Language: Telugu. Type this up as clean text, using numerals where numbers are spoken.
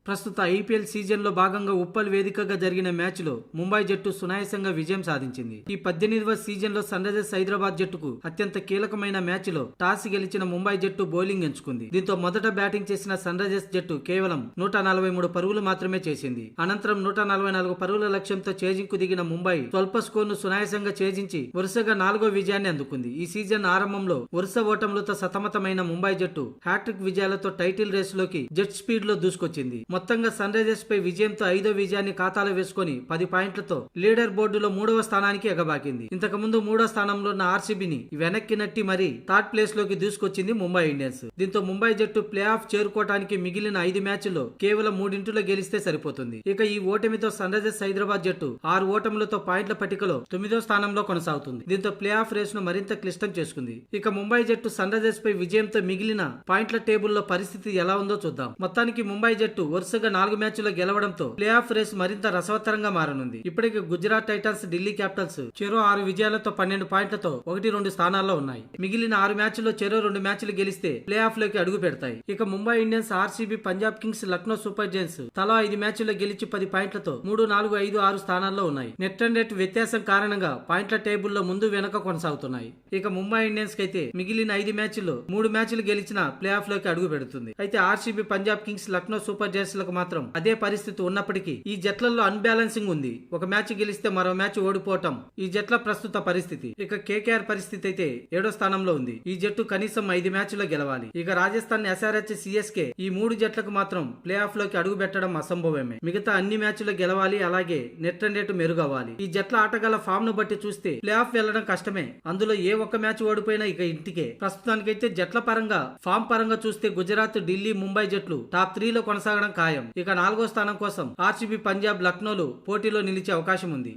ప్రస్తుత ఐపీఎల్ సీజన్ లో భాగంగా ఉప్పల్ వేదికగా జరిగిన మ్యాచ్ లో ముంబై జట్టు సునాయాసంగా విజయం సాధించింది. ఈ 18వ సీజన్ లో సన్ రైజర్స్ హైదరాబాద్ జట్టుకు అత్యంత కీలకమైన మ్యాచ్ లో టాస్ గెలిచిన ముంబై జట్టు బౌలింగ్ ఎంచుకుంది. దీంతో మొదట బ్యాటింగ్ చేసిన సన్ రైజర్స్ జట్టు కేవలం 143 పరుగులు మాత్రమే చేసింది. అనంతరం 144 పరుగుల లక్ష్యంతో చేజింగ్ కు దిగిన ముంబై స్వల్ప స్కోర్ ను సునాయాసంగా ఛేదించి వరుసగా 4వ విజయాన్ని అందుకుంది. ఈ సీజన్ ఆరంభంలో వరుస ఓటములతో సతమతమైన ముంబై జట్టు హ్యాట్రిక్ విజయాలతో టైటిల్ రేసులోకి జెట్ స్పీడ్ లో దూసుకొచ్చింది. మొత్తంగా సన్ రైజర్స్ పై విజయంతో 5వ విజయాన్ని ఖాతాలో వేసుకుని 10 పాయింట్లతో లీడర్ బోర్డులో 3వ స్థానానికి ఎగబాకింది. ఇంతకు ముందు 3వ స్థానంలో ఉన్న ఆర్సీబీని వెనక్కి నట్టి మరీ థర్డ్ ప్లేస్ లోకి దూసుకొచ్చింది ముంబై ఇండియన్స్. దీంతో ముంబై జట్టు ప్లే ఆఫ్ చేరుకోవడానికి మిగిలిన 5 మ్యాచ్ల్లో కేవలం 3 గెలిస్తే సరిపోతుంది. ఇక ఈ ఓటమితో సన్ రైజర్స్ హైదరాబాద్ జట్టు 6 ఓటములతో పాయింట్ల పట్టికలో 9వ స్థానంలో కొనసాగుతుంది. దీంతో ప్లే ఆఫ్ రేస్ ను మరింత క్లిష్టం చేసుకుంది. ఇక ముంబై జట్టు సన్ రైజర్స్ పై విజయంతో మిగిలిన పాయింట్ల టేబుల్లో పరిస్థితి ఎలా ఉందో చూద్దాం. మొత్తానికి ముంబై జట్టు వరుసగా 4 మ్యాచ్ల్లో గెలవడంతో ప్లే ఆఫ్ రేస్ మరింత రసవత్తరంగా మారనుంది. ఇప్పటికే గుజరాత్ టైటన్స్, ఢిల్లీ క్యాపిటల్స్ చెరో 6 విజయాలతో 12 పాయింట్లతో 1-2 స్థానాల్లో ఉన్నాయి. మిగిలిన 6 మ్యాచ్ల్లో చెరో 2 మ్యాచ్లు గెలిస్తే ప్లే ఆఫ్ లోకి అడుగు పెడతాయి. ఇక Mumbai Indians, RCB, Punjab Kings, Lucknow super Giants తలా 5 మ్యాచ్ల్లో గెలిచి 10 పాయింట్లతో 3, 4, 5, 6 స్థానాల్లో ఉన్నాయి. నెట్ రన్ రేట్ వ్యత్యాసం కారణంగా పాయింట్ల టేబుల్లో ముందు వెనక కొనసాగుతున్నాయి. ఇక ముంబై ఇండియన్స్ కైతే మిగిలిన 5 మ్యాచ్ల్లో 3 మ్యాచ్లు గెలిచిన ప్లే ఆఫ్ లోకి అడుగు పెడుతుంది. అయితే RCB, Punjab Kings, Lucknow super Giants లకు మాత్రం అదే పరిస్థితి ఉన్నప్పటికీ ఈ జట్లలో అన్బ్యాలెన్సింగ్ ఉంది. ఒక మ్యాచ్ గెలిస్తే మరో మ్యాచ్ ఓడిపోవటం ఈ జట్ల ప్రస్తుత పరిస్థితి. ఇక కేకేఆర్ పరిస్థితి అయితే 7వ స్థానంలో ఉంది. ఈ జట్టు కనీసం 5 మ్యాచ్ల్లో గెలవాలి. ఇక రాజస్థాన్, ఎస్ఆర్హెచ్, సిఎస్కే ఈ 3 జట్లకు మాత్రం ప్లే ఆఫ్ లోకి అడుగు పెట్టడం అసంభవమే. మిగతా అన్ని మ్యాచ్ల్లో గెలవాలి. అలాగే నెట్ రన్ రేటు మెరుగవ్వాలి. ఈ జట్ల ఆటగాళ్ల ఫామ్ ను బట్టి చూస్తే ప్లే ఆఫ్ వెళ్లడం కష్టమే. అందులో ఏ ఒక్క మ్యాచ్ ఓడిపోయినా ఇక ఇంటికే. ప్రస్తుతానికైతే జట్ల పరంగా ఫామ్ పరంగా చూస్తే గుజరాత్, ఢిల్లీ, ముంబై జట్లు టాప్ 3లో కొనసాగడం ఖాయం. ఇక 4వ స్థానం కోసం ఆర్సీబీ, పంజాబ్, లక్నోలు పోటీలో నిలిచే అవకాశం ఉంది.